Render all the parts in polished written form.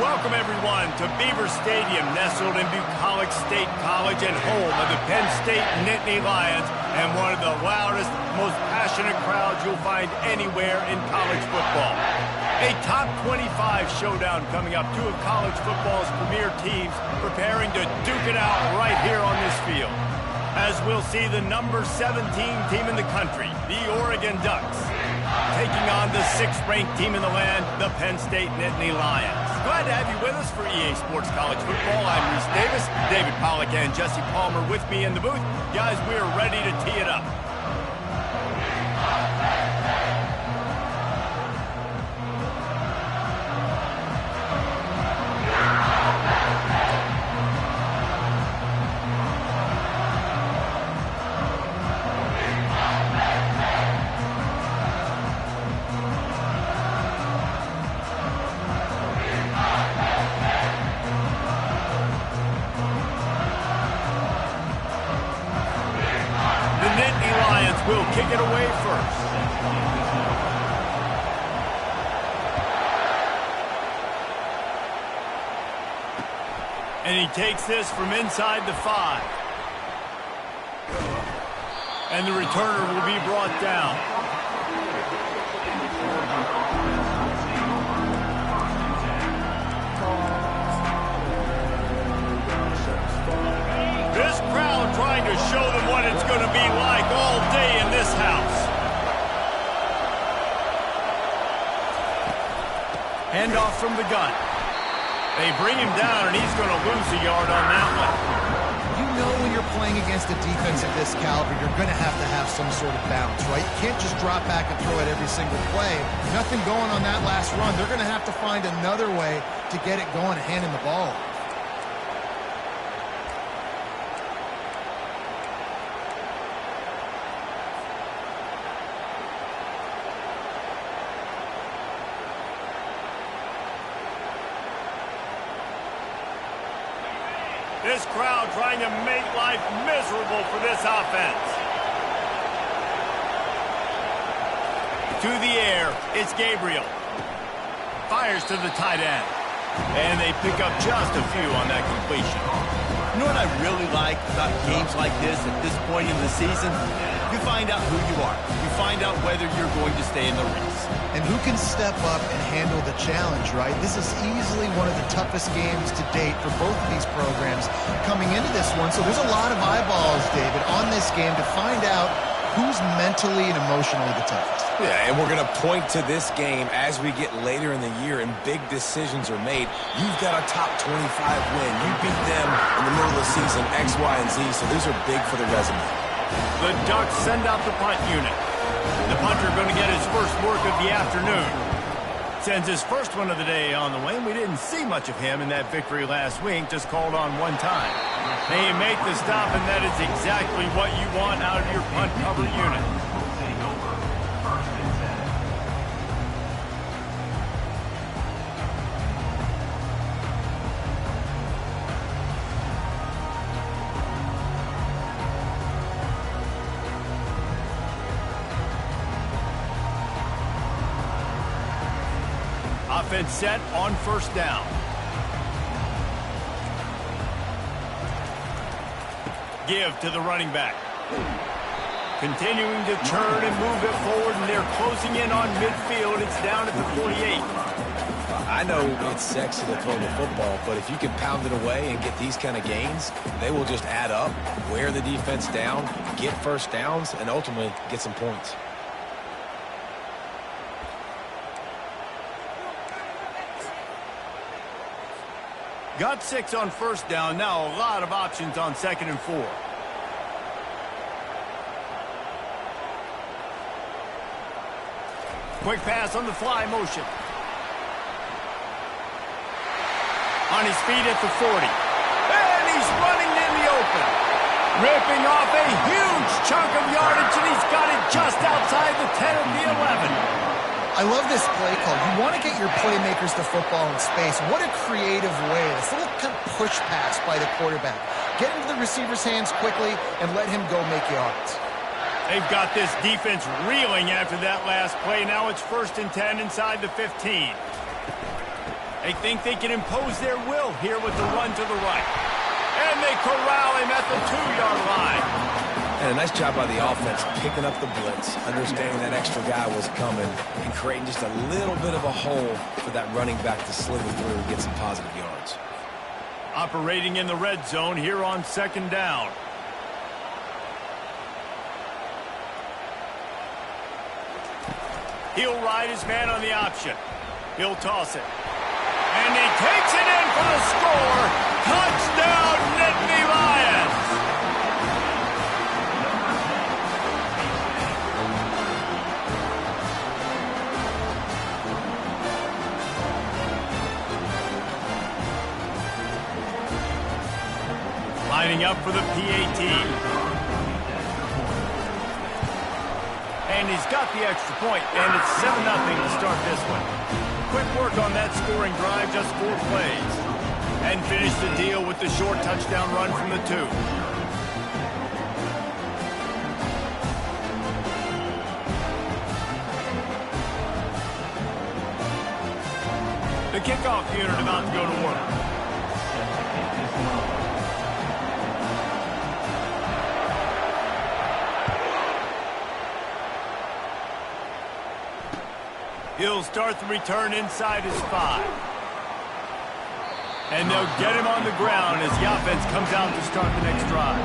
Welcome, everyone, to Beaver Stadium, nestled in Bucolic State College and home of the Penn State Nittany Lions, and one of the loudest, most passionate crowds you'll find anywhere in college football. A top 25 showdown coming up. Two of college football's premier teams preparing to duke it out right here on this field. As we'll see the number 17 team in the country, the Oregon Ducks, taking on the 6th-ranked team in the land, the Penn State Nittany Lions. Glad to have you with us for EA Sports College Football. I'm Reese Davis, David Pollack and Jesse Palmer with me in the booth. Guys, we're ready to tee it up. Will kick it away first. And he takes this from inside the 5. And the returner will be brought down. This crowd trying to show them what it's going to be like all day in this house. Handoff from the gun. They bring him down, and he's going to lose a yard on that one. You know when you're playing against a defense of this caliber, you're going to have some sort of balance, right? You can't just drop back and throw it every single play. Nothing going on that last run. They're going to have to find another way to get it going and handing the ball. This crowd trying to make life miserable for this offense. To the air, it's Gabriel. Fires to the tight end. And they pick up just a few on that completion. You know what I really like about games like this at this point in the season? You find out who you are. You find out whether you're going to stay in the race. And who can step up and handle the challenge, right? This is easily one of the toughest games to date for both of these programs coming into this one. So there's a lot of eyeballs, David, on this game to find out who's mentally and emotionally the toughest. Yeah, and we're going to point to this game as we get later in the year and big decisions are made. You've got a top 25 win. You beat them in the middle of the season, X, Y, and Z, so these are big for the resume. The Ducks send out the punt unit. The punter going to get his first work of the afternoon. Sends his first one of the day on the way, and we didn't see much of him in that victory last week, just called on one time. They make the stop, and that is exactly what you want out of your punt cover unit. Offense set on first down. Give to the running back. Continuing to turn and move it forward, and they're closing in on midfield. It's down at the 48. I know it's sexy to throw the football, but if you can pound it away and get these kind of gains, they will just add up, wear the defense down, get first downs, and ultimately get some points. Got 6 on first down. Now a lot of options on 2nd and 4. Quick pass on the fly motion. On his feet at the 40. And he's running in the open. Ripping off a huge chunk of yardage, and he's got it just outside the 10 of the 11. I love this play call. You want to get your playmakers to football in space. What a creative way. This little kind of push pass by the quarterback. Get into the receiver's hands quickly and let him go make yards. They've got this defense reeling after that last play. Now it's 1st and 10 inside the 15. They think they can impose their will here with the run to the right. And they corral him at the 2-yard line. And a nice job by the offense picking up the blitz, understanding that extra guy was coming, and creating just a little bit of a hole for that running back to slither through and get some positive yards. Operating in the red zone here on 2nd down. He'll ride his man on the option. He'll toss it. And he takes it in for the score. Touchdown, Nittany Lions! Lining up for the PAT. And he's got the extra point, and it's 7-0 to start this one. Quick work on that scoring drive, just 4 plays. And finish the deal with the short touchdown run from the 2. The kickoff unit about to go to work. He'll start the return inside his 5. And they'll get him on the ground as the offense comes out to start the next drive.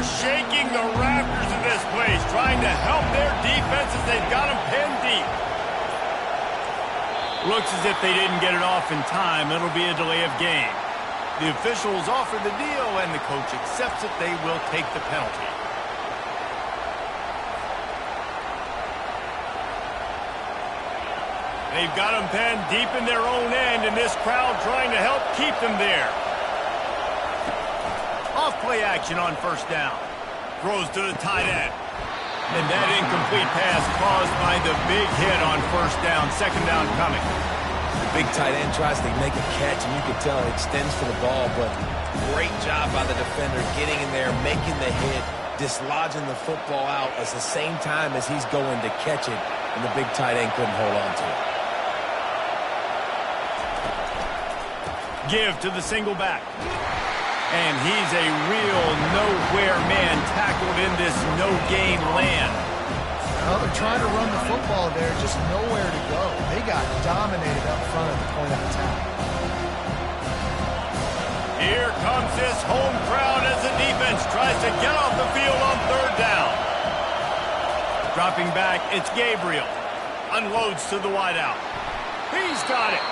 Shaking the rafters of this place, trying to help their defense as they've got them pinned deep. Looks as if they didn't get it off in time. It'll be a delay of game. The officials offer the deal, and the coach accepts it. They will take the penalty. They've got them pinned deep in their own end, and this crowd trying to help keep them there. Off-play action on 1st down. Throws to the tight end. And that incomplete pass caused by the big hit on 1st down. 2nd down coming. The big tight end tries to make a catch, and you can tell it extends for the ball, but great job by the defender getting in there, making the hit, dislodging the football out at the same time as he's going to catch it, and the big tight end couldn't hold on to it. Give to the single back. And he's a real nowhere man tackled in this no-gain land. Well, they're trying to run the football there, just nowhere to go. They got dominated up front at the point of attack. Here comes this home crowd as the defense tries to get off the field on 3rd down. Dropping back, it's Gabriel. Unloads to the wideout. He's got it.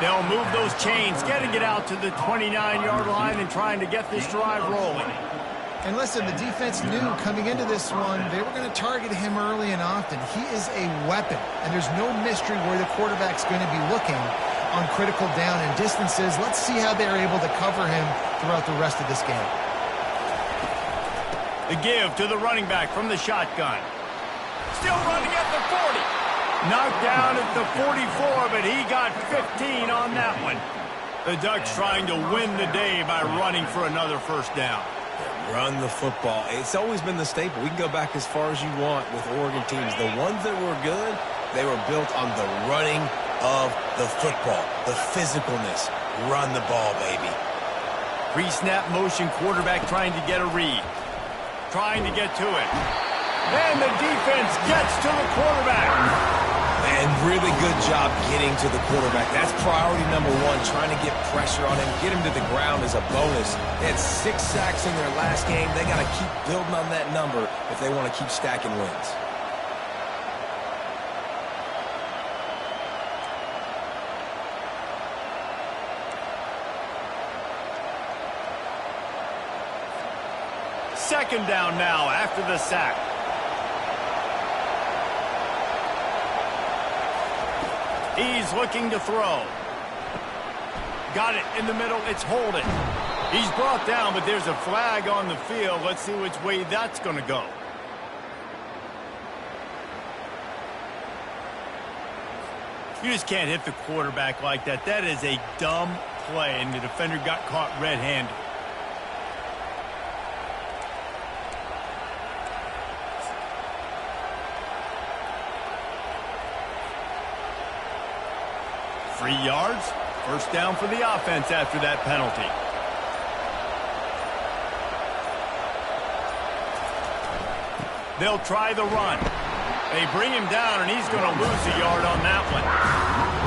They'll move those chains, getting it out to the 29-yard line and trying to get this drive rolling. And listen, the defense knew coming into this one, they were going to target him early and often. He is a weapon, and there's no mystery where the quarterback's going to be looking on critical down and distances. Let's see how they're able to cover him throughout the rest of this game. The give to the running back from the shotgun. Still running at the 40. Knocked down at the 44, but he got 15 on that one. The Ducks trying to win the day by running for another 1st down. Run the football. It's always been the staple. We can go back as far as you want with Oregon teams. The ones that were good, they were built on the running of the football, the physicalness. Run the ball, baby. Pre-snap motion quarterback trying to get a read. Trying to get to it. And the defense gets to the quarterback. And really good job getting to the quarterback. That's priority number 1, trying to get pressure on him, get him to the ground as a bonus. They had 6 sacks in their last game. They got to keep building on that number if they want to keep stacking wins. Second down now after the sack. He's looking to throw. Got it in the middle. It's Holden. He's brought down, but there's a flag on the field. Let's see which way that's going to go. You just can't hit the quarterback like that. That is a dumb play, and the defender got caught red-handed. Three yards. First down for the offense after that penalty. They'll try the run. They bring him down, and he's going to lose a yard on that one.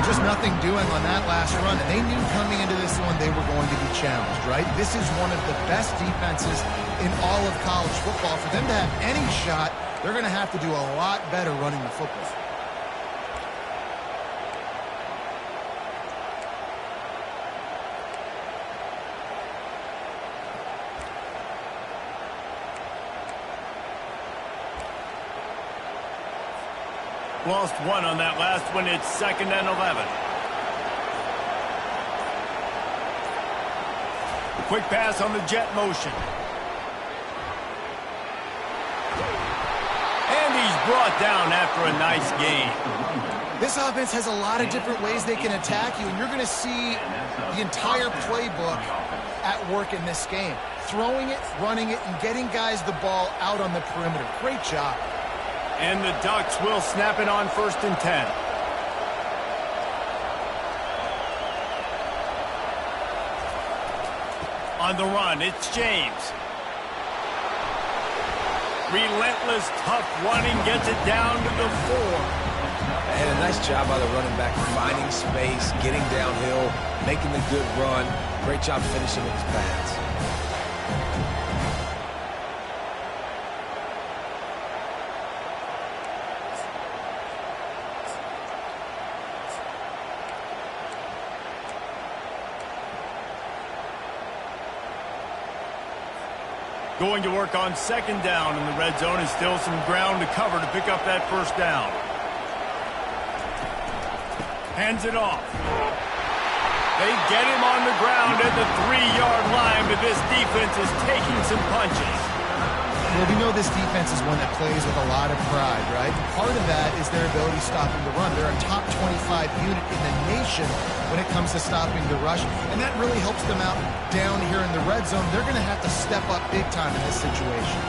Just nothing doing on that last run, and they knew coming into this one they were going to be challenged, right? This is one of the best defenses in all of college football. For them to have any shot, they're going to have to do a lot better running the football. Lost one on that last one. It's 2nd and 11. Quick pass on the jet motion. And he's brought down after a nice gain. This offense has a lot of different ways they can attack you, and you're going to see the entire playbook at work in this game. Throwing it, running it, and getting guys the ball out on the perimeter. Great job. And the Ducks will snap it on 1st and 10. On the run, it's James. Relentless, tough running, gets it down to the 4. And a nice job by the running back, finding space, getting downhill, making the good run. Great job finishing with his pass. Going to work on 2nd down in the red zone, and still some ground to cover to pick up that 1st down. Hands it off. They get him on the ground at the 3-yard line, but this defense is taking some punches. Well, we know this defense is one that plays with a lot of pride, right? And part of that is their ability stopping the run. They're a top 25 unit in the nation when it comes to stopping the rush, and that really helps them out down here in the red zone. They're going to have to step up big time in this situation.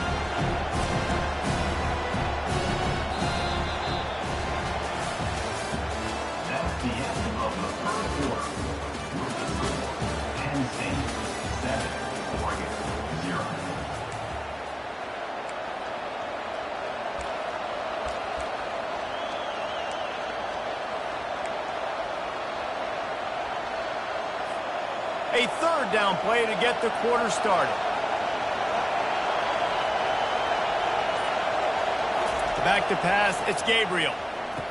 That's the end of the first quarter. Penn State 7, Oregon 0. A 3rd down play to get the quarter started. Back to pass, it's Gabriel.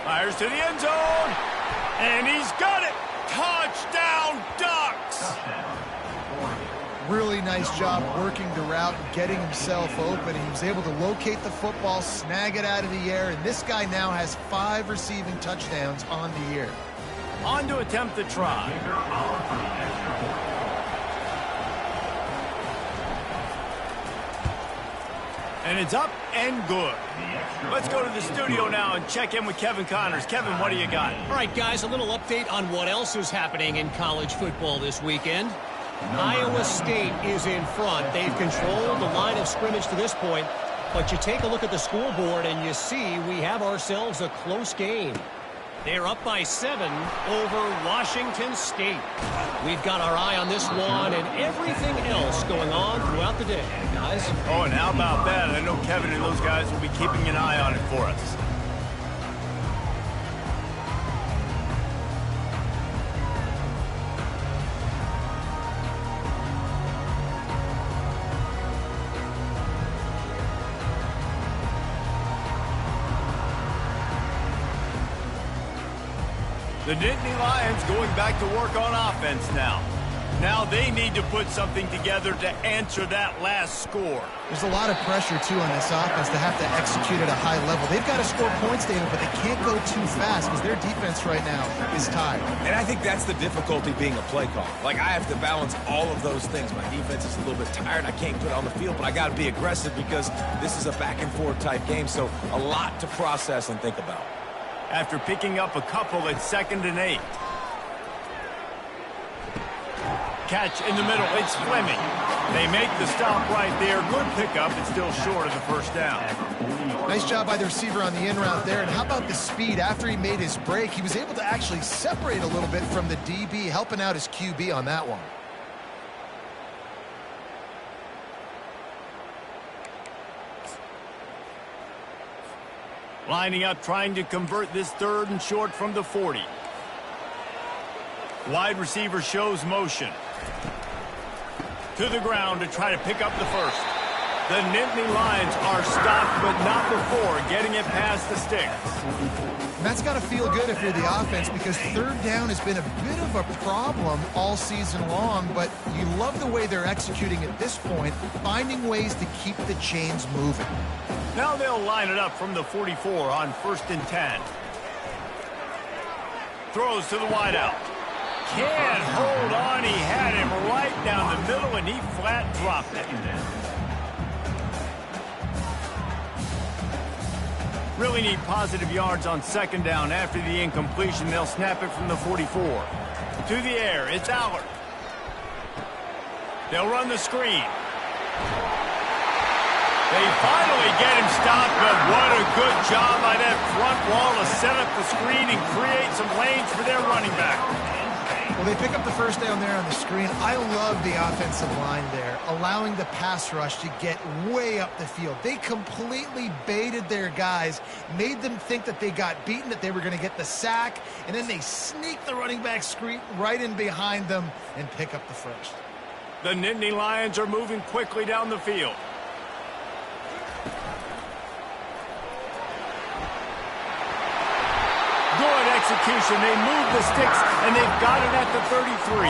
Fires to the end zone, and he's got it. Touchdown, Ducks! Really nice job working the route and getting himself open. He was able to locate the football, snag it out of the air, and this guy now has 5 receiving touchdowns on the year. On to attempt the try. And it's up and good. Let's go to the studio now and check in with Kevin Connors. Kevin, what do you got? All right, guys, a little update on what else is happening in college football this weekend. Iowa State is in front. They've controlled the line of scrimmage to this point, but you take a look at the scoreboard and you see we have ourselves a close game. They're up by 7 over Washington State. We've got our eye on this one and everything else going on throughout the day, guys. Oh, and how about that? I know Kevin and those guys will be keeping an eye on it for us. The Nittany Lions going back to work on offense now. Now they need to put something together to answer that last score. There's a lot of pressure, too, on this offense to have to execute at a high level. They've got to score points, David, but they can't go too fast because their defense right now is tired. And I think that's the difficulty being a play call. Like, I have to balance all of those things. My defense is a little bit tired. I can't put it on the field, but I got to be aggressive because this is a back-and-forth type game, so a lot to process and think about. After picking up a couple at 2nd and 8. Catch in the middle. It's Fleming. They make the stop right there. Good pickup. It's still short of the first down. Nice job by the receiver on the in route there. And how about the speed? After he made his break, he was able to actually separate a little bit from the DB, helping out his QB on that one. Lining up, trying to convert this 3rd and short from the 40. Wide receiver shows motion. To the ground to try to pick up the first. The Nittany Lions are stopped, but not before getting it past the sticks. And that's got to feel good if you're the offense because 3rd down has been a bit of a problem all season long, but you love the way they're executing at this point, finding ways to keep the chains moving. Now they'll line it up from the 44 on 1st and 10. Throws to the wideout. Can't hold on. He had him right down the middle, and he flat dropped it. Really need positive yards on 2nd down. After the incompletion, they'll snap it from the 44. To the air, it's Allard. They'll run the screen. They finally get him stopped, but what a good job by that front wall to set up the screen and create some lanes for their running back. Well, they pick up the first down there on the screen. I love the offensive line there, allowing the pass rush to get way up the field. They completely baited their guys, made them think that they got beaten, that they were going to get the sack, and then they sneak the running back screen right in behind them and pick up the first. The Nittany Lions are moving quickly down the field. Good execution. They move the sticks, and they've got it at the 33.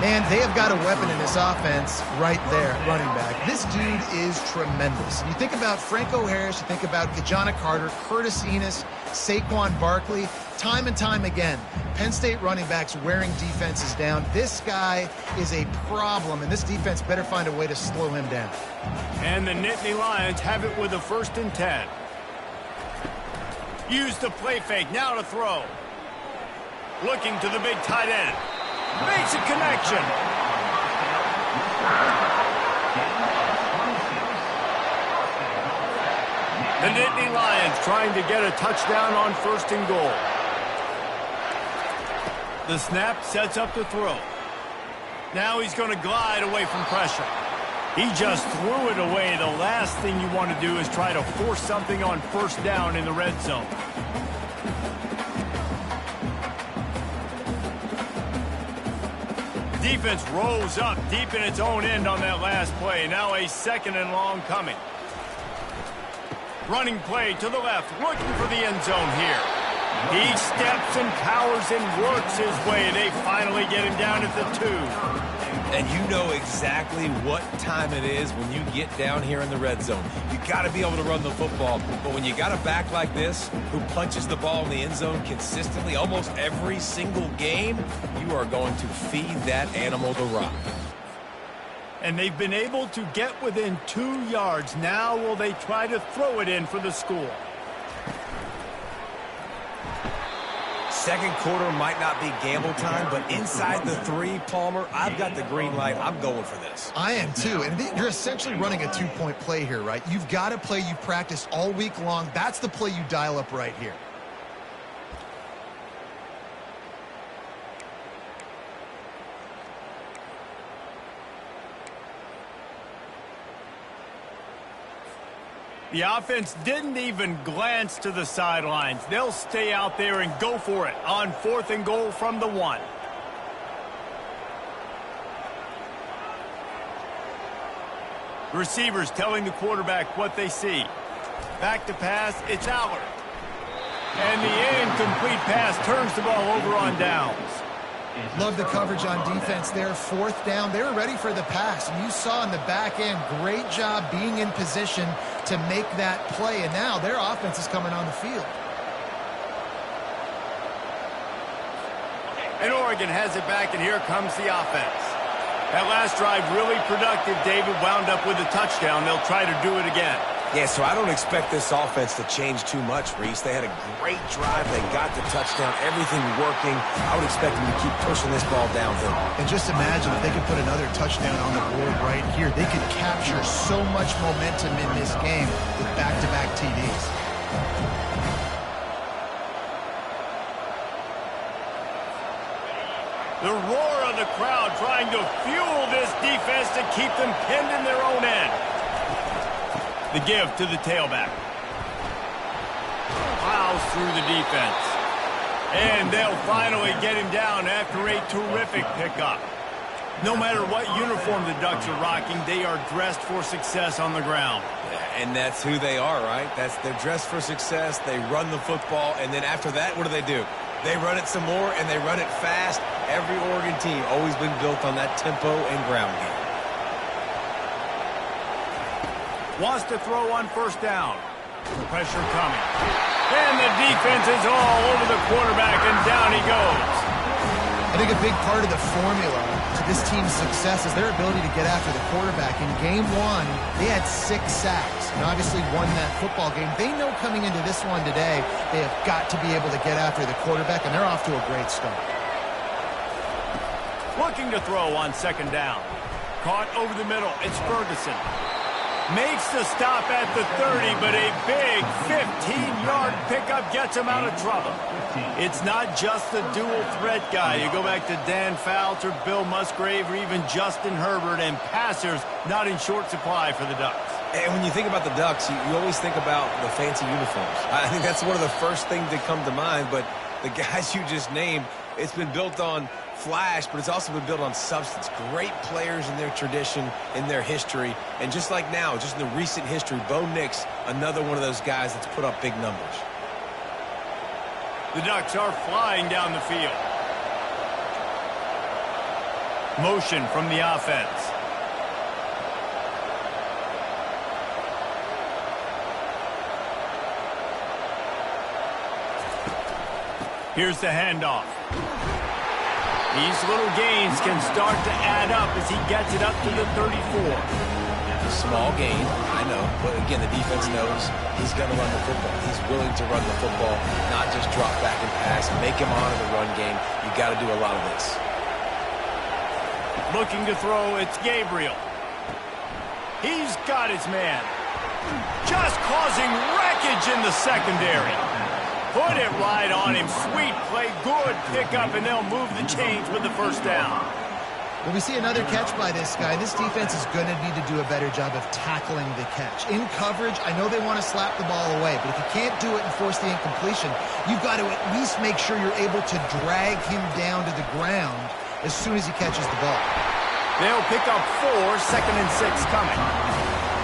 And they have got a weapon in this offense right there, running back. This dude is tremendous. You think about Franco Harris, you think about Kajana Carter, Curtis Enos, Saquon Barkley, time and time again, Penn State running backs wearing defenses down. This guy is a problem, and this defense better find a way to slow him down. And the Nittany Lions have it with a 1st and 10. Use the play fake, now to throw. Looking to the big tight end. Makes a connection. The Nittany Lions trying to get a touchdown on 1st and goal. The snap sets up the throw. Now he's going to glide away from pressure. He just threw it away. The last thing you want to do is try to force something on 1st down in the red zone. Defense rose up deep in its own end on that last play. Now a 2nd and long coming. Running play to the left, looking for the end zone here. He steps and powers and works his way. They finally get him down at the 2. And you know exactly what time it is when you get down here in the red zone. You got to be able to run the football. But when you got a back like this who punches the ball in the end zone consistently almost every single game, you are going to feed that animal the rock. And they've been able to get within 2 yards. Now will they try to throw it in for the score? Second quarter might not be gamble time, but inside the 3, Palmer, I've got the green light. I'm going for this. I am too. And you're essentially running a 2-point play here, right? You've got a play you've practiced all week long. That's the play you dial up right here. The offense didn't even glance to the sidelines. They'll stay out there and go for it on 4th and goal from the 1. Receivers telling the quarterback what they see. Back to pass, it's Allard. And the incomplete pass turns the ball over on downs. Love the coverage on defense there. Fourth down. They were ready for the pass. And you saw in the back end, great job being in position to make that play. And now their offense is coming on the field. And Oregon has it back, and here comes the offense. That last drive really productive. David wound up with a touchdown. They'll try to do it again. Yeah, so I don't expect this offense to change too much, Reese. They had a great drive. They got the touchdown. Everything working. I would expect them to keep pushing this ball downhill. And just imagine if they could put another touchdown on the board right here. They could capture so much momentum in this game with back-to-back TDs. The roar of the crowd trying to fuel this defense to keep them pinned in their own end. The give to the tailback. Plows through the defense. And they'll finally get him down after a terrific pickup. No matter what uniform the Ducks are rocking, they are dressed for success on the ground. Yeah, and that's who they are, right? They're dressed for success. They run the football, and then after that, what do? They run it some more, and they run it fast. Every Oregon team always been built on that tempo and ground game. Wants to throw on first down. Pressure coming. And the defense is all over the quarterback, and down he goes. I think a big part of the formula to this team's success is their ability to get after the quarterback. In game one, they had 6 sacks and obviously won that football game. They know coming into this one today, they have got to be able to get after the quarterback, and they're off to a great start. Looking to throw on second down. Caught over the middle. It's Ferguson. Makes the stop at the 30, but a big 15-yard pickup gets him out of trouble. It's not just the dual threat guy. You go back to Dan Fouts or Bill Musgrave or even Justin Herbert, and passers not in short supply for the Ducks. And when you think about the Ducks, you always think about the fancy uniforms. I think that's one of the first things that come to mind, but the guys you just named, it's been built on flash, but it's also been built on substance. Great players in their tradition, in their history, and just like now, just in the recent history, Bo Nix, another one of those guys that's put up big numbers. The Ducks are flying down the field. Motion from the offense. Here's the handoff. These little gains can start to add up as he gets it up to the 34. Small gain, I know, but again, the defense knows he's going to run the football. He's willing to run the football, not just drop back and pass, make him honor the run game. You got to do a lot of this. Looking to throw, it's Gabriel. He's got his man. Just causing wreckage in the secondary. Put it right on him. Sweet play, good pickup, and they'll move the chains with the first down. Well, we see another catch by this guy. This defense is going to need to do a better job of tackling the catch. In coverage, I know they want to slap the ball away, but if you can't do it and force the incompletion, you've got to at least make sure you're able to drag him down to the ground as soon as he catches the ball. They'll pick up 4, 2nd and 6 coming.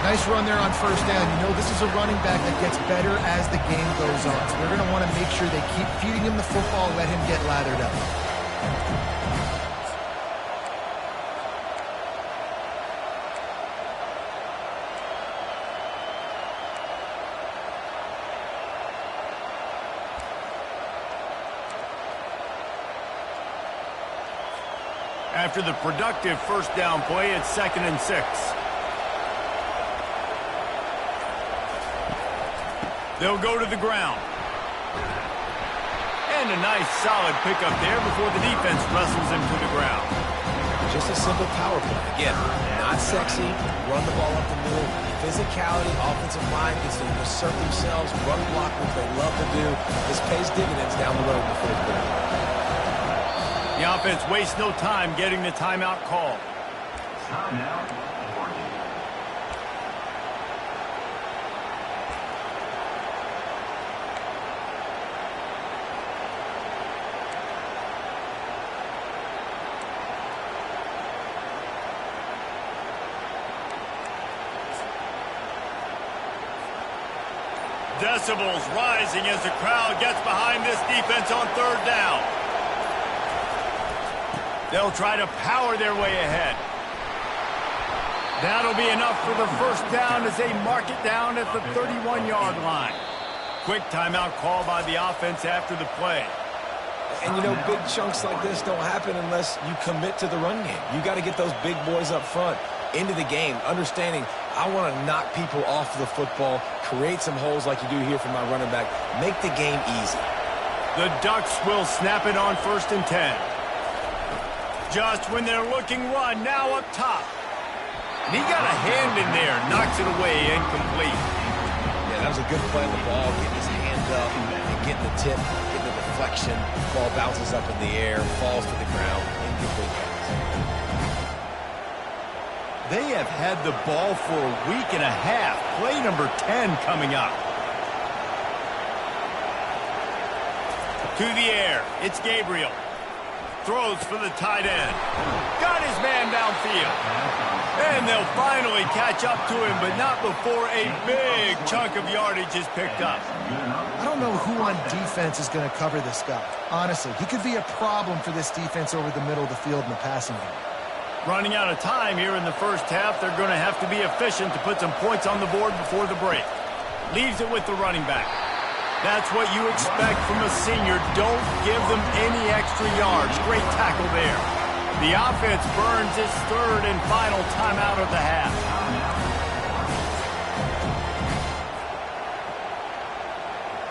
Nice run there on first down. You know this is a running back that gets better as the game goes on. So they're going to want to make sure they keep feeding him the football, let him get lathered up. After the productive first down play, it's 2nd and 6. They'll go to the ground. And a nice solid pickup there before the defense wrestles him to the ground. Just a simple power play. Again, not sexy, run the ball up the middle. Physicality, offensive line gets to assert themselves, run block, what they love to do. This pays dividends down the road in the fourth quarter. The offense wastes no time getting the timeout called. Timeout, Oregon. Decibels rising as the crowd gets behind this defense on third down. They'll try to power their way ahead. That'll be enough for the first down as they mark it down at the 31-yard line. Quick timeout call by the offense after the play. And, you know, big chunks like this don't happen unless you commit to the run game. You got to get those big boys up front into the game, understanding I want to knock people off the football, create some holes like you do here for my running back, make the game easy. The Ducks will snap it on 1st and 10. Just when they're looking run, now up top. And he got a hand in there, knocks it away, incomplete. Yeah, that was a good play on the ball, getting his hand up and getting the tip, getting the deflection. Ball bounces up in the air, falls to the ground, incomplete pass. They have had the ball for a week and a half. Play number 10 coming up. To the air, it's Gabriel. Throws for the tight end. Got his man downfield. And they'll finally catch up to him, but not before a big chunk of yardage is picked up. I don't know who on defense is going to cover this guy. Honestly, he could be a problem for this defense over the middle of the field in the passing game. Running out of time here in the first half, they're going to have to be efficient to put some points on the board before the break. Leaves it with the running back. That's what you expect from a senior. Don't give them any extra yards. Great tackle there. The offense burns its third and final timeout of the half.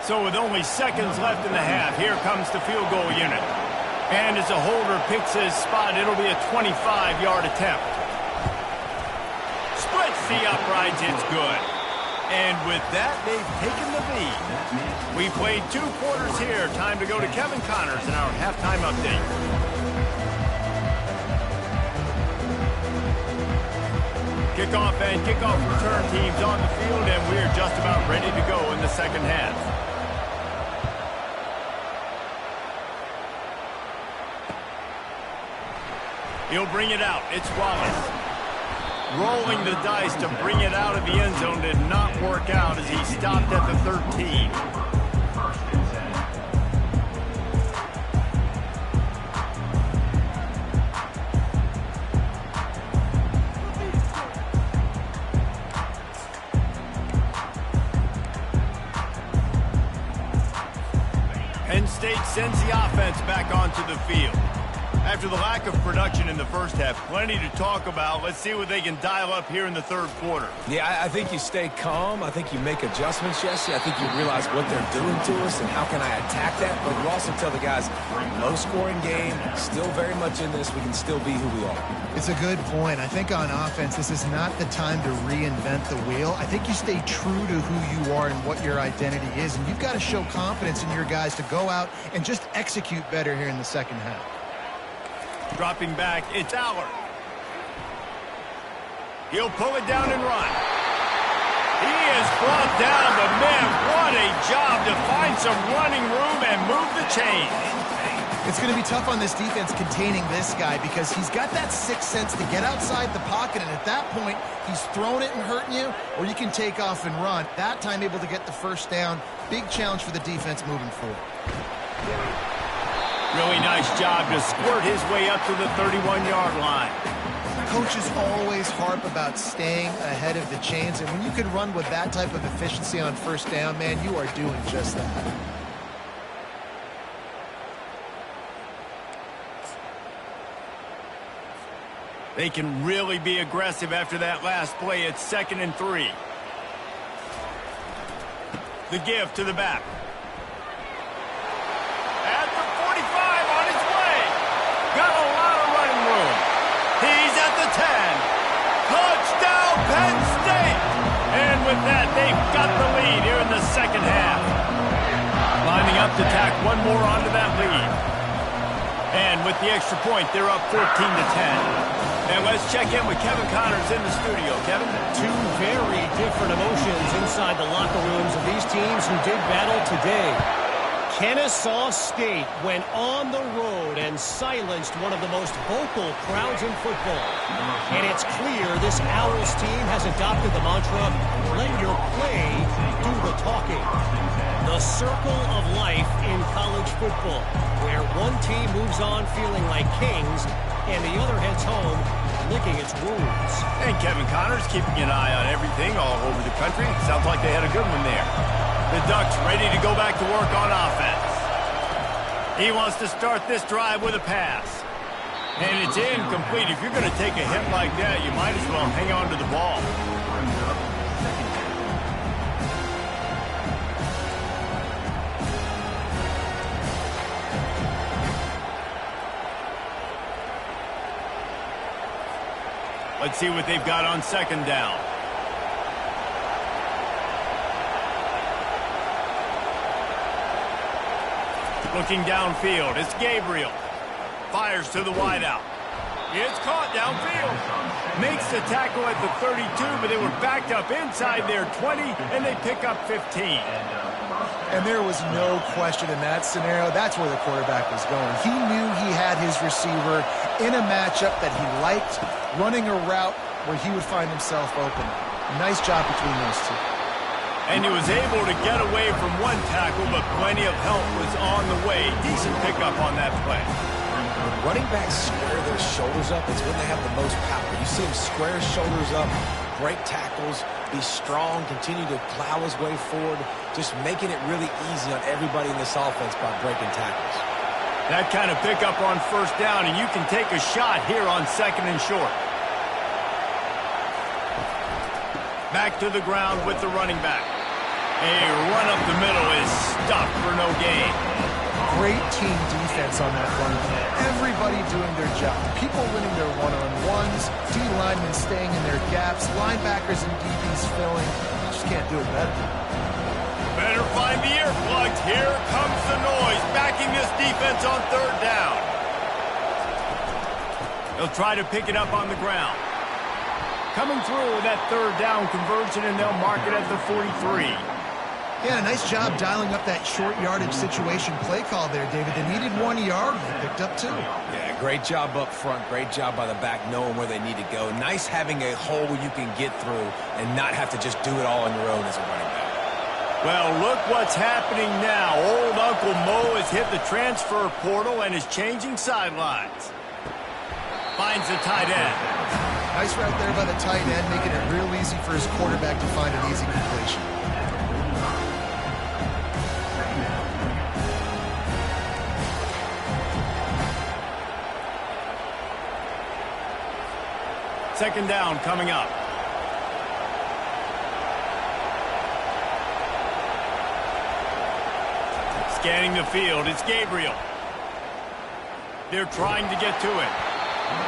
So with only seconds left in the half, here comes the field goal unit. And as a holder picks his spot, it'll be a 25-yard attempt. Splits the uprights, it's good. And with that, they've taken the lead. We played 2 quarters here. Time to go to Kevin Connors in our halftime update. Kickoff and kickoff return teams on the field, and we're just about ready to go in the second half. He'll bring it out. It's Wallace. Rolling the dice to bring it out of the end zone did not work out as he stopped at the 13. Penn State sends the offense back onto the field. After the lack of production in the first half, plenty to talk about. Let's see what they can dial up here in the third quarter. Yeah, I think you stay calm. I think you make adjustments, Jesse. I think you realize what they're doing to us and how can I attack that. But you also tell the guys, low-scoring game, still very much in this. We can still be who we are. It's a good point. I think on offense, this is not the time to reinvent the wheel. I think you stay true to who you are and what your identity is. And you've got to show confidence in your guys to go out and just execute better here in the second half. Dropping back, it's Aller. He'll pull it down and run. He is brought down, but man, what a job to find some running room and move the chains. It's going to be tough on this defense containing this guy because he's got that sixth sense to get outside the pocket, and at that point, he's throwing it and hurting you, or you can take off and run. That time able to get the first down. Big challenge for the defense moving forward. Really nice job to squirt his way up to the 31-yard line. Coaches always harp about staying ahead of the chains, and when you can run with that type of efficiency on first down, man, you are doing just that. They can really be aggressive after that last play. It's 2nd and 3. The give to the back. At the 45 on his way. Got a lot of running room. He's at the 10. Touchdown, Penn State. And with that, they've got the lead here in the second half. Lining up to tack one more onto that lead. And with the extra point, they're up 14 to 10. And let's check in with Kevin Connors in the studio. Kevin? 2 very different emotions inside the locker rooms of these teams who did battle today. Kennesaw State went on the road and silenced one of the most vocal crowds in football. And it's clear this Owls team has adopted the mantra, let your play do the talking. The circle of life in college football, where one team moves on feeling like kings and the other heads home licking its wounds. And Kevin Connors keeping an eye on everything all over the country. Sounds like they had a good one there. The Ducks ready to go back to work on offense. He wants to start this drive with a pass. And it's incomplete. If you're going to take a hit like that, you might as well hang on to the ball. Let's see what they've got on second down. Looking downfield, it's Gabriel. Fires to the wideout. It's caught downfield. Makes the tackle at the 32, but they were backed up inside their 20, and they pick up 15. And there was no question in that scenario. That's where the quarterback was going. He knew he had his receiver in a matchup that he liked, running a route where he would find himself open. Nice job between those two. And he was able to get away from one tackle, but plenty of help was on the way. Decent pickup on that play. Running backs square their shoulders up. It's when they have the most power. You see him square his shoulders up, break tackles, be strong, continue to plow his way forward, just making it really easy on everybody in this offense by breaking tackles. That kind of pickup on first down, and you can take a shot here on second and short. Back to the ground with the running back. A run up the middle is stuffed for no gain. Great team defense on that run. Everybody doing their job. People winning their one-on-ones, D linemen staying in their gaps, linebackers and DBs filling. You just can't do it better. Better find the earplugs. Here comes the noise, backing this defense on third down. They'll try to pick it up on the ground. Coming through with that third down conversion, and they'll mark it at the 43. Yeah, nice job dialing up that short yardage situation play call there, David. They needed 1 yard, and they picked up 2. Yeah, great job up front. Great job by the back knowing where they need to go. Nice having a hole where you can get through and not have to just do it all on your own as a running back. Well, look what's happening now. Old Uncle Mo has hit the transfer portal and is changing sidelines. Finds the tight end. Nice route there by the tight end, making it real easy for his quarterback to find an easy completion. Second down coming up. Scanning the field, it's Gabriel. They're trying to get to it.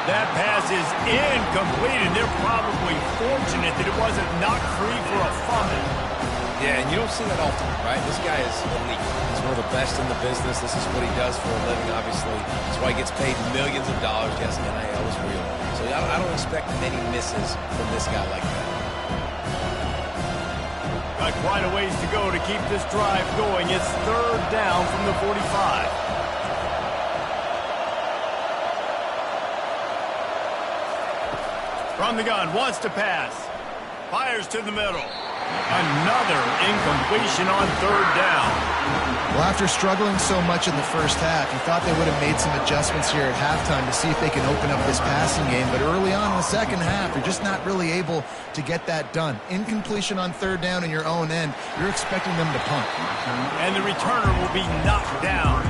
That pass is incomplete, and they're probably fortunate that it wasn't knocked free for a fumble. Yeah, and you don't see that often, right? This guy is elite. He's one of the best in the business. This is what he does for a living, obviously. That's why he gets paid millions of dollars. Yes, NIL is real. So I don't expect many misses from this guy like that. Got quite a ways to go to keep this drive going. It's third down from the 45. From the gun, wants to pass. Fires to the middle. Another incompletion on third down. Well, after struggling so much in the first half, you thought they would have made some adjustments here at halftime to see if they can open up this passing game. But early on in the second half, you're just not really able to get that done. Incompletion on third down in your own end, you're expecting them to punt. And the returner will be knocked down.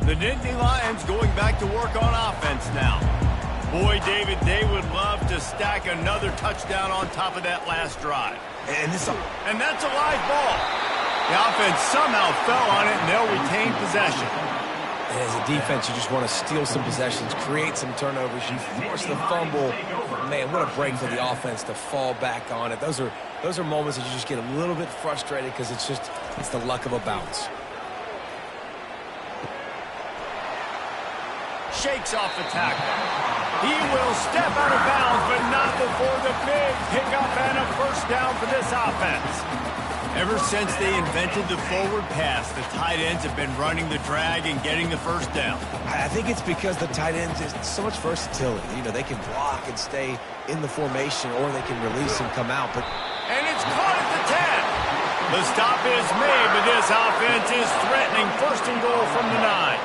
The Nittany Lions going back to work on offense now. Boy, David, they would love to stack another touchdown on top of that last drive. And that's a live ball. The offense somehow fell on it, and they'll retain possession. And as a defense, you just want to steal some possessions, create some turnovers. You force the fumble. Man, what a break for the offense to fall back on it. Those are moments that you just get a little bit frustrated because it's the luck of a bounce. Shakes off the tackle. He will step out of bounds, but not before the big pickup and a first down for this offense. Ever since they invented the forward pass, the tight ends have been running the drag and getting the first down. I think it's because the tight ends is so much versatility. You know, they can block and stay in the formation, or they can release and come out. And it's caught at the 10. The stop is made, but this offense is threatening first and goal from the 9.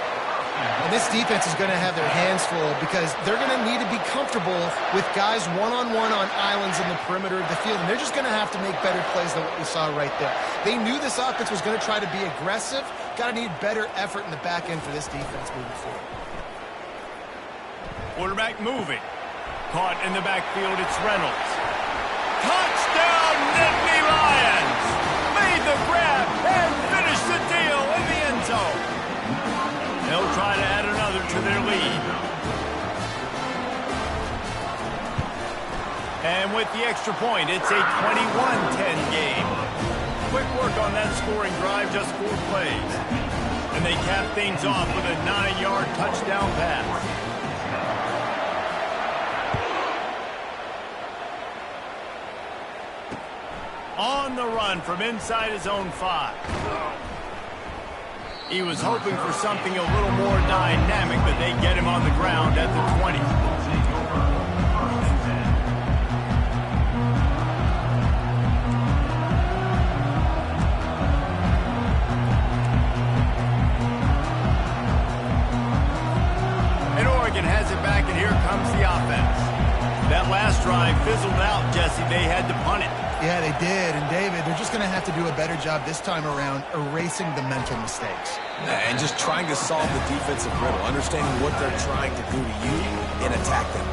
And this defense is going to have their hands full because they're going to need to be comfortable with guys one-on-one on islands in the perimeter of the field. And they're just going to have to make better plays than what we saw right there. They knew this offense was going to try to be aggressive. Got to need better effort in the back end for this defense moving forward. Quarterback moving. Caught in the backfield, it's Reynolds. Touchdown, Nittany Lions! Made the grab and finished the deal in the end zone. They'll try to add another to their lead. And with the extra point, it's a 21-10 game. Quick work on that scoring drive, just 4 plays. And they cap things off with a 9-yard touchdown pass. On the run from inside his own 5. He was hoping for something a little more dynamic, but they get him on the ground at the 20. And Oregon has it back, and here comes the offense. That last drive fizzled out, Jesse. They had to punt it. Yeah, they did. And, David, they're just going to have to do a better job this time around erasing the mental mistakes. And just trying to solve the defensive riddle, understanding what they're trying to do to you and attack them.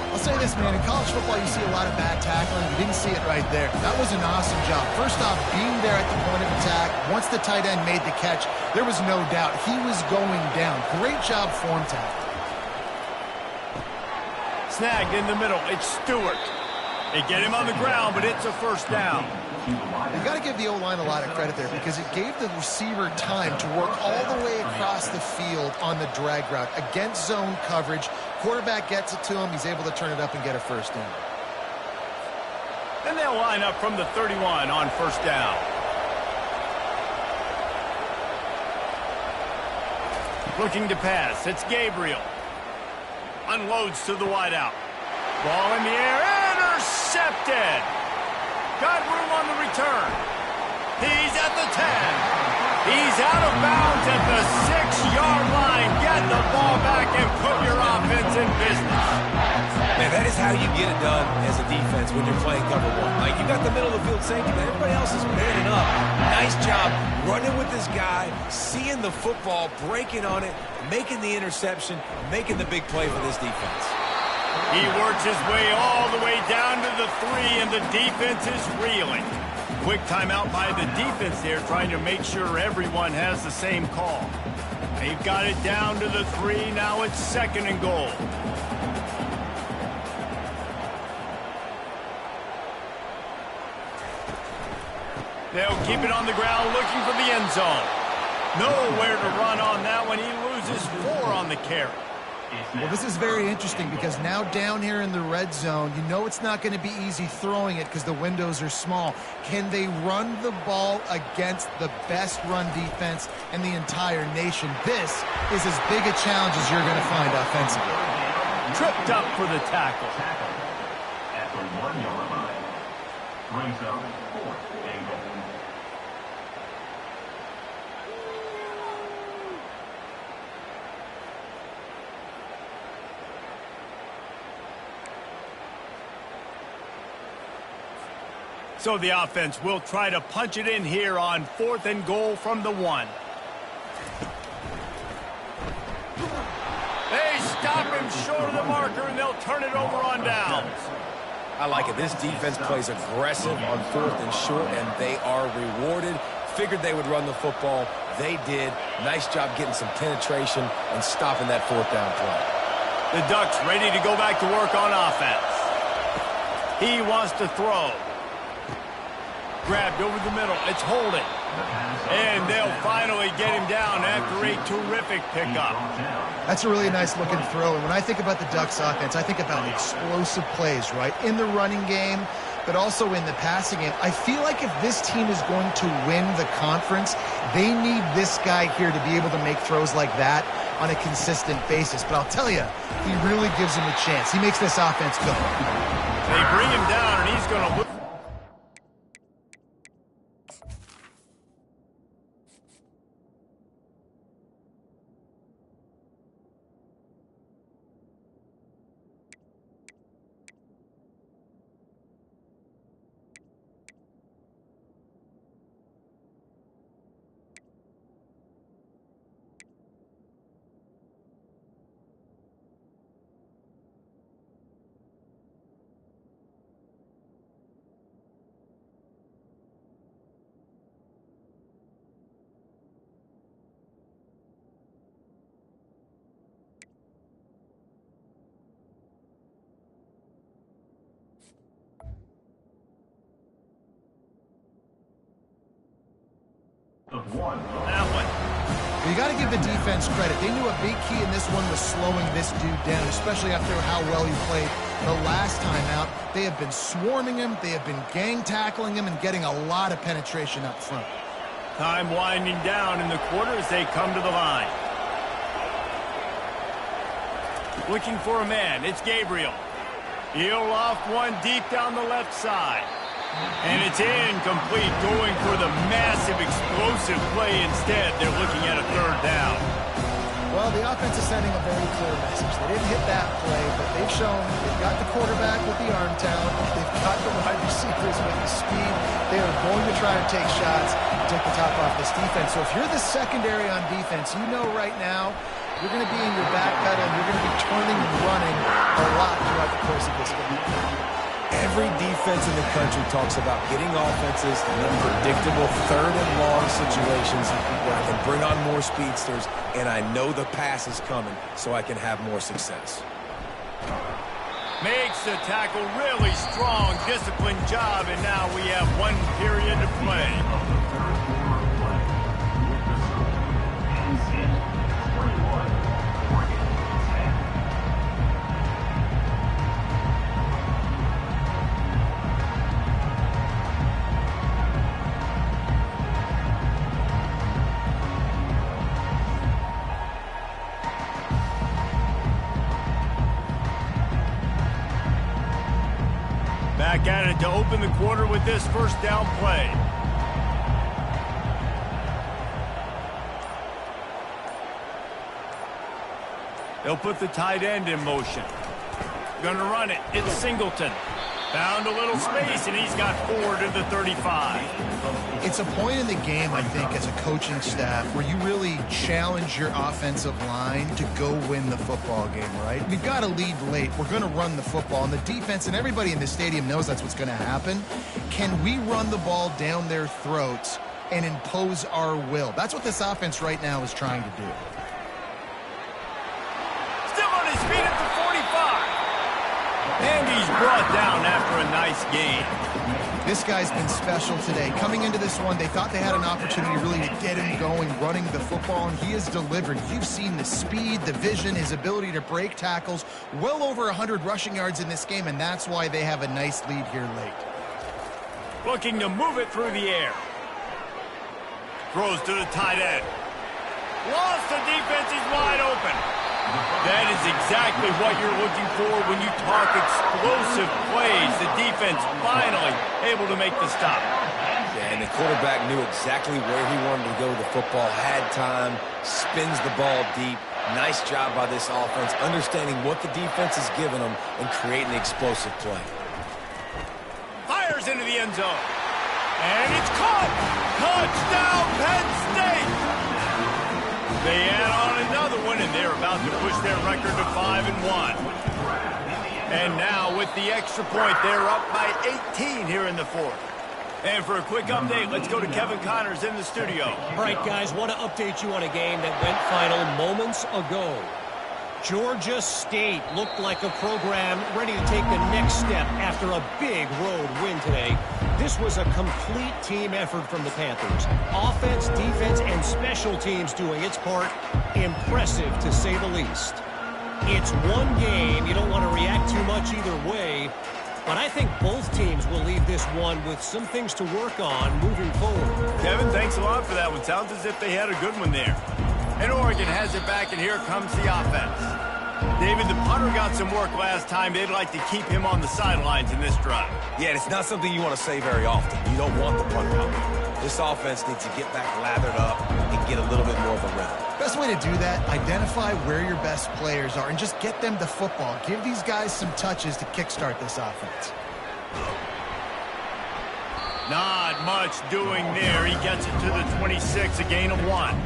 I'll say this, man. In college football, you see a lot of bad tackling. You didn't see it right there. That was an awesome job. First off, being there at the point of attack. Once the tight end made the catch, there was no doubt he was going down. Great job form tackle. Snagged in the middle. It's Stewart. They get him on the ground, but it's a first down. You got to give the O-line a lot of credit there because it gave the receiver time to work all the way across the field on the drag route against zone coverage. Quarterback gets it to him. He's able to turn it up and get a first down. Then they'll line up from the 31 on first down. Looking to pass. It's Gabriel. Unloads to the wideout. Ball in the air. Intercepted. Got room on the return. He's at the 10. He's out of bounds at the 6-yard line. Get the ball back and put your offense in business. Man, that is how you get it done as a defense when you're playing cover 1. Like, you got the middle of the field safety, but everybody else is manning up. Nice job running with this guy, seeing the football, breaking on it, making the interception, making the big play for this defense. He works his way all the way down to the 3, and the defense is reeling. Quick timeout by the defense there, trying to make sure everyone has the same call. They've got it down to the 3. Now it's 2nd and goal. They'll keep it on the ground, looking for the end zone. Nowhere to run on that one. He loses 4 on the carry. Well, this is very interesting because now down here in the red zone, you know it's not going to be easy throwing it because the windows are small. Can they run the ball against the best run defense in the entire nation? This is as big a challenge as you're going to find offensively. Tripped up for the tackle. At the 1-yard line. Brings up 4th and goal. So the offense will try to punch it in here on 4th and goal from the 1. They stop him short of the marker, and they'll turn it over on downs. I like it. This defense plays aggressive on 4th and short, and they are rewarded. Figured they would run the football, They did. Nice job getting some penetration and stopping that fourth down play. The Ducks ready to go back to work on offense. He wants to throw. Grabbed over the middle. It's holding. And they'll finally get him down after a terrific pickup. That's a really nice looking throw. And when I think about the Ducks offense, I think about explosive plays, right? In the running game, but also in the passing game. I feel like if this team is going to win the conference, they need this guy here to be able to make throws like that on a consistent basis. But I'll tell you, he really gives him a chance. He makes this offense go. They bring him down, and he's going to look. That one. You got to give the defense credit. They knew a big key in this one was slowing this dude down, especially after how well he played the last time out. They have been swarming him. They have been gang tackling him and getting a lot of penetration up front. Time winding down in the quarter as they come to the line. Looking for a man. It's Gabriel. He'll off one deep down the left side. And it's incomplete, going for the massive explosive play instead. They're looking at a third down. Well, the offense is sending a very clear message. They didn't hit that play, but they've shown they've got the quarterback with the arm talent. They've got the wide receivers with the speed. They are going to try and take shots and take the top off this defense. So if you're the secondary on defense, you know right now you're going to be in your back pedal and you're going to be turning and running a lot throughout the course of this game. Every defense in the country talks about getting offenses in predictable third and long situations where I can bring on more speedsters and I know the pass is coming so I can have more success. Makes the tackle really strong, disciplined job, and now we have one period to play. Back at it to open the quarter with this first down play. They'll put the tight end in motion. Gonna run it. It's Singleton. Found a little space, and he's got 4 to the 35. It's a point in the game, I think, as a coaching staff where you really challenge your offensive line to go win the football game, right? We've got to lead late. We're going to run the football, and the defense and everybody in the stadium knows that's what's going to happen. Can we run the ball down their throats and impose our will? That's what this offense right now is trying to do. Still on his feet at the 45. And he's brought down after a nice game. This guy's been special today. Coming into this one, they thought they had an opportunity really to get him going, running the football, and he has delivered. You've seen the speed, the vision, his ability to break tackles. Well over 100 rushing yards in this game, and that's why they have a nice lead here late. Looking to move it through the air. Throws to the tight end. Lost the defense, he's wide open. That is exactly what you're looking for when you talk explosive plays. The defense finally able to make the stop. Yeah, and the quarterback knew exactly where he wanted to go with the football, had time, spins the ball deep. Nice job by this offense, understanding what the defense is giving them and creating the explosive play. Fires into the end zone. And it's caught. Touchdown, Penn State. They add on another one, and they're about to push their record to 5-1. And now with the extra point, they're up by 18 here in the fourth. And for a quick update, let's go to Kevin Connors in the studio. All right, guys, want to update you on a game that went final moments ago. Georgia State looked like a program ready to take the next step after a big road win today. This was a complete team effort from the Panthers. Offense, defense, and special teams doing its part. Impressive, to say the least. It's one game. You don't want to react too much either way. But I think both teams will leave this one with some things to work on moving forward. Kevin, thanks a lot for that one. Sounds as if they had a good one there. And Oregon has it back, and here comes the offense. David, the punter got some work last time. They'd like to keep him on the sidelines in this drive. Yeah, it's not something you want to say very often. You don't want the punter out there. This offense needs to get back lathered up and get a little bit more of a rhythm. Best way to do that, identify where your best players are and just get them the football. Give these guys some touches to kickstart this offense. Not much doing there. He gets it to the 26, a gain of 1.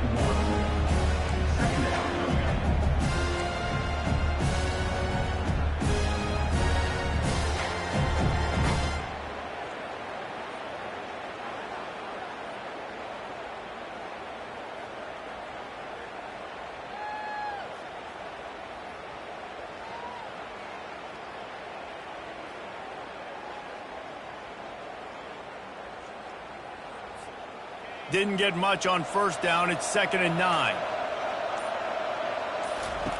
Didn't get much on first down. It's 2nd and 9.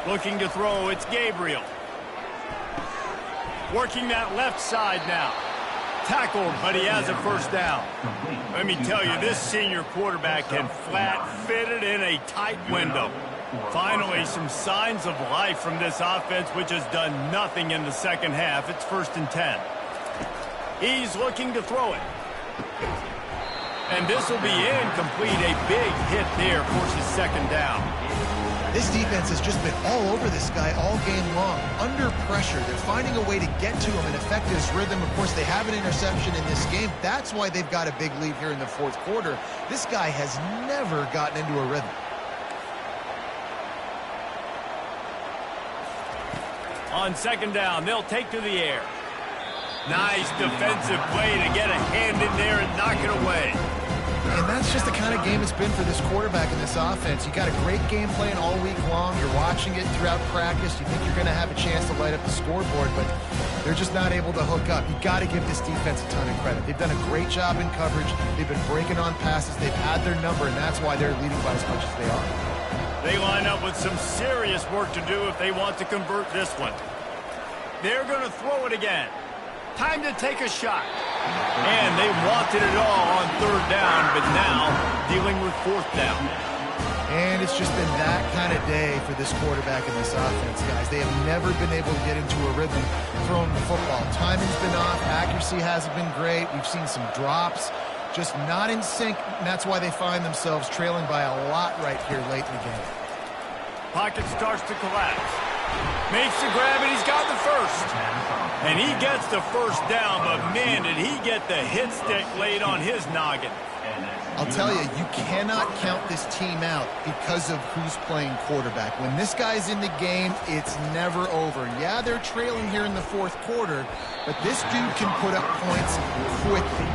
Looking to throw. It's Gabriel. Working that left side now. Tackled, but he has a first down. Let me tell you, this senior quarterback can flat fit it in a tight window. Finally, some signs of life from this offense, which has done nothing in the second half. It's 1st and 10. He's looking to throw it. And this will be incomplete. A big hit there forces 2nd down. This defense has just been all over this guy all game long. Under pressure, they're finding a way to get to him and affect his rhythm. Of course, they have an interception in this game. That's why they've got a big lead here in the 4th quarter. This guy has never gotten into a rhythm. On 2nd down, they'll take to the air. Nice defensive play to get a hand in there and knock it away. And that's just the kind of game it's been for this quarterback in this offense. You got a great game plan all week long. You're watching it throughout practice. You think you're going to have a chance to light up the scoreboard, but they're just not able to hook up. You got to give this defense a ton of credit. They've done a great job in coverage. They've been breaking on passes. They've had their number, and that's why they're leading by as much as they are. They line up with some serious work to do if they want to convert this one. They're going to throw it again. Time to take a shot. And they wanted it all on 3rd down, but now dealing with 4th down. And it's just been that kind of day for this quarterback in this offense, guys. They have never been able to get into a rhythm throwing the football. Timing's been off. Accuracy hasn't been great. We've seen some drops. Just not in sync, and that's why they find themselves trailing by a lot right here late in the game. Pocket starts to collapse. Makes the grab, and he's got the first. And he gets the first down, but man, did he get the hit stick laid on his noggin. I'll tell you, you cannot count this team out because of who's playing quarterback. When this guy's in the game, it's never over. Yeah, they're trailing here in the 4th quarter, but this dude can put up points quickly.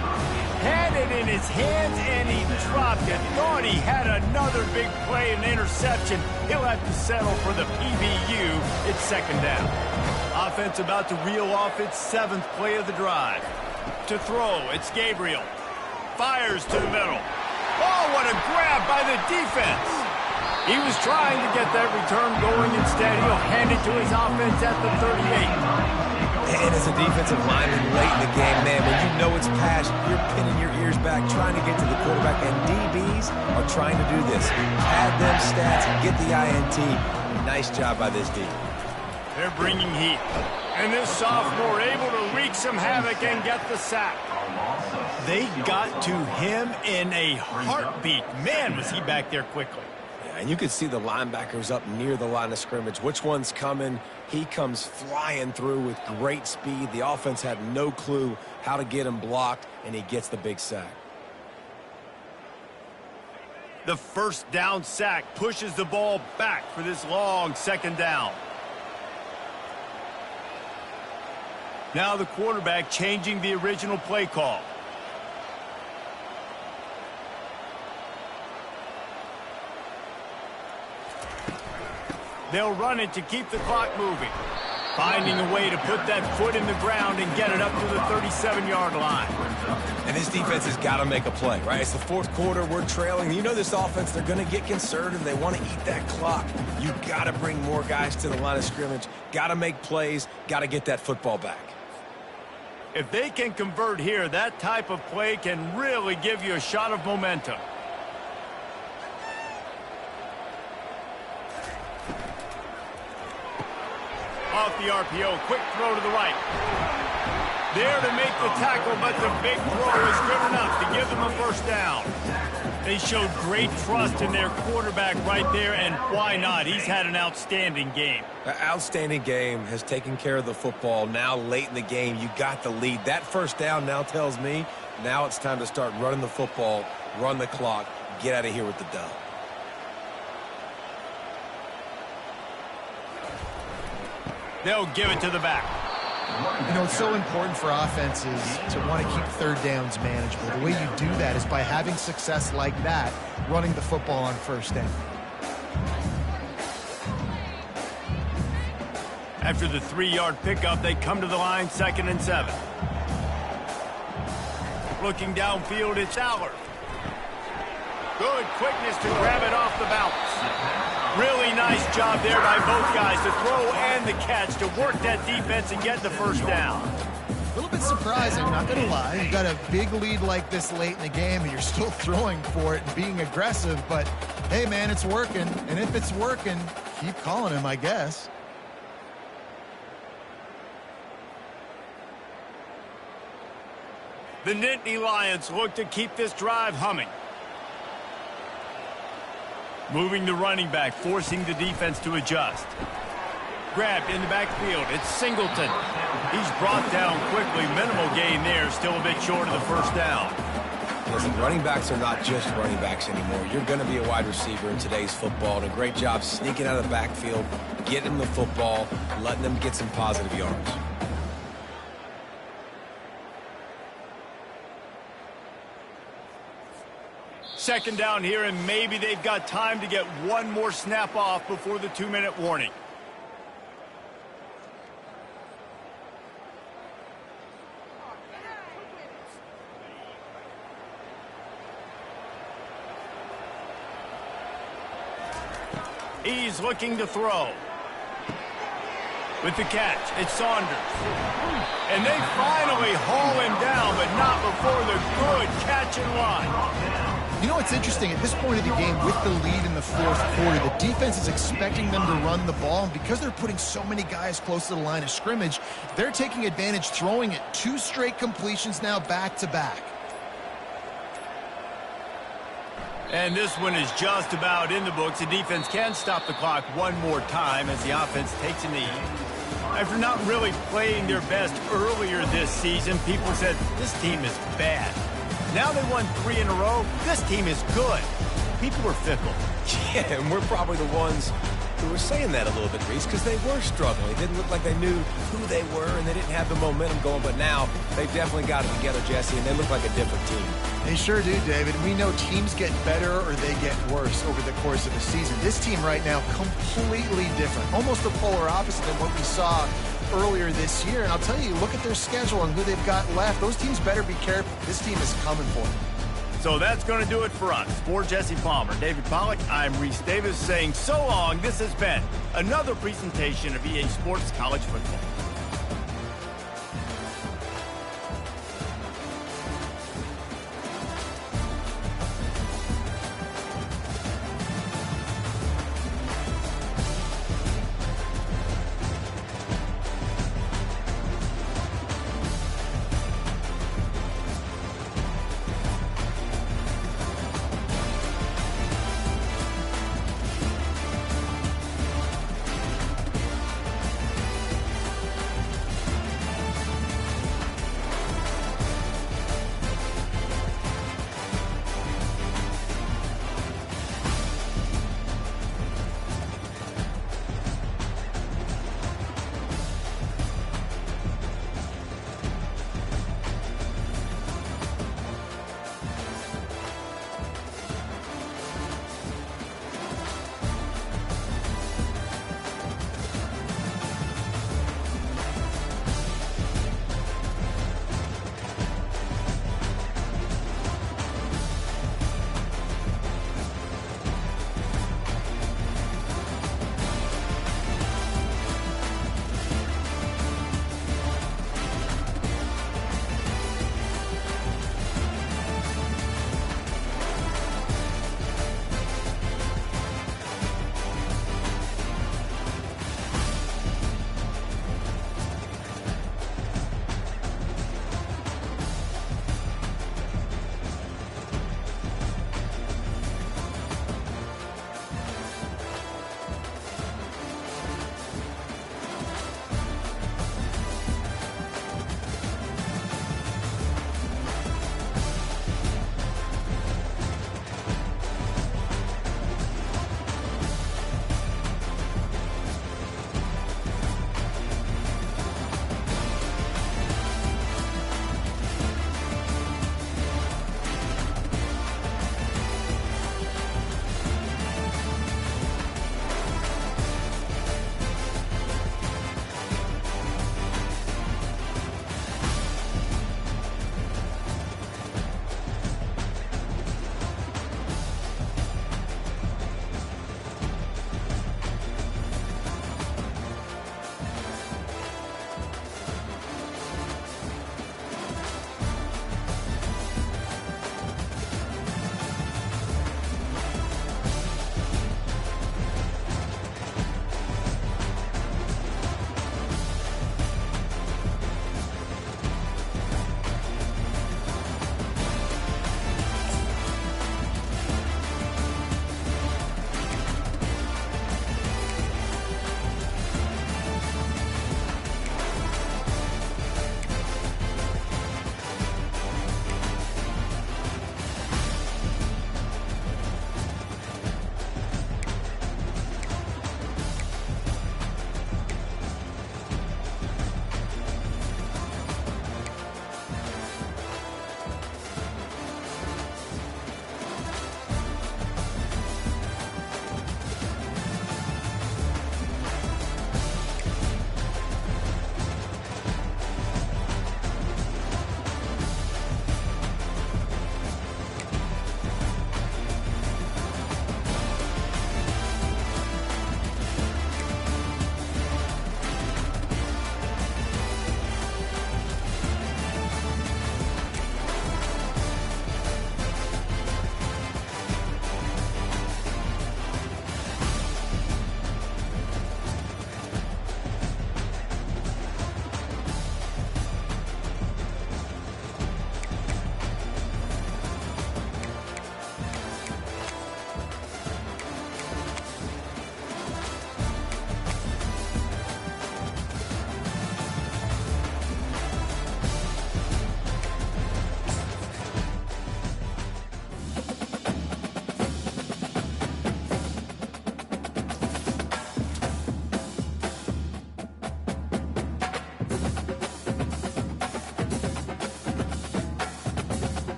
Had it in his hands, and he dropped it. Thought he had another big play, an interception. He'll have to settle for the PBU. It's 2nd down. Offense about to reel off its 7th play of the drive. To throw, it's Gabriel. Fires to the middle. Oh, what a grab by the defense. He was trying to get that return going. Instead, he'll hand it to his offense at the 38. And as a defensive lineman late in the game, man, when you know it's past, you're pinning your ears back, trying to get to the quarterback, and DBs are trying to do this. Pad them stats and get the INT. Nice job by this D. They're bringing heat. And this sophomore able to wreak some havoc and get the sack. They got to him in a heartbeat. Man, was he back there quickly. Yeah, and you could see the linebackers up near the line of scrimmage. Which one's coming? He comes flying through with great speed. The offense had no clue how to get him blocked, and he gets the big sack. The first down sack pushes the ball back for this long 2nd down. Now the quarterback changing the original play call. They'll run it to keep the clock moving. Finding a way to put that foot in the ground and get it up to the 37-yard line. And this defense has got to make a play, right? It's the fourth quarter. We're trailing. You know this offense, they're going to get conservative. They want to eat that clock. You got to bring more guys to the line of scrimmage. Got to make plays. Got to get that football back. If they can convert here, that type of play can really give you a shot of momentum. Off the RPO, quick throw to the right. There to make the tackle, but the big throw is good enough to give them a first down. They showed great trust in their quarterback right there, and why not? He's had an outstanding game. An outstanding game, has taken care of the football. Now late in the game, you got the lead. That first down now tells me now it's time to start running the football, run the clock, get out of here with the dub. They'll give it to the back. You know, it's so important for offenses to want to keep third downs manageable. The way you do that is by having success like that, running the football on first down. After the 3-yard pickup, they come to the line, 2nd and 7. Looking downfield, it's Aller. Good quickness to grab it off the bounce. Really nice job there by both guys to throw and the catch to work that defense and get the first down. A little bit surprising, not going to lie. You've got a big lead like this late in the game, and you're still throwing for it and being aggressive. But, hey, man, it's working. And if it's working, keep calling him, I guess. The Nittany Lions look to keep this drive humming. Moving the running back, forcing the defense to adjust. Grabbed in the backfield. It's Singleton. He's brought down quickly. Minimal gain there. Still a bit short of the first down. Listen, running backs are not just running backs anymore. You're going to be a wide receiver in today's football. And a great job sneaking out of the backfield, getting the football, letting them get some positive yards. Second down here, and maybe they've got time to get one more snap off before the 2-minute warning. He's looking to throw. With the catch, it's Saunders. And they finally haul him down, but not before the good catch and line. You know what's interesting? At this point of the game, with the lead in the fourth quarter, the defense is expecting them to run the ball. And because they're putting so many guys close to the line of scrimmage, they're taking advantage, throwing it 2 straight completions now back-to-back. And this one is just about in the books. The defense can stop the clock one more time as the offense takes a knee. After not really playing their best earlier this season, people said, this team is bad. Now they won 3 in a row. This team is good. People are fickle. Yeah, and we're probably the ones who were saying that a little bit, Reese, because they were struggling. It didn't look like they knew who they were, and they didn't have the momentum going. But now they've definitely got it together, Jesse, and they look like a different team. They sure do, David. We know teams get better or they get worse over the course of a season. This team right now, completely different. Almost the polar opposite than what we saw earlier this year. And I'll tell you, look at their schedule and who they've got left. Those teams better be careful. This team is coming for them. So that's going to do it for us. For Jesse Palmer, David Pollack, I'm Reese Davis saying so long. This has been another presentation of EA Sports College Football.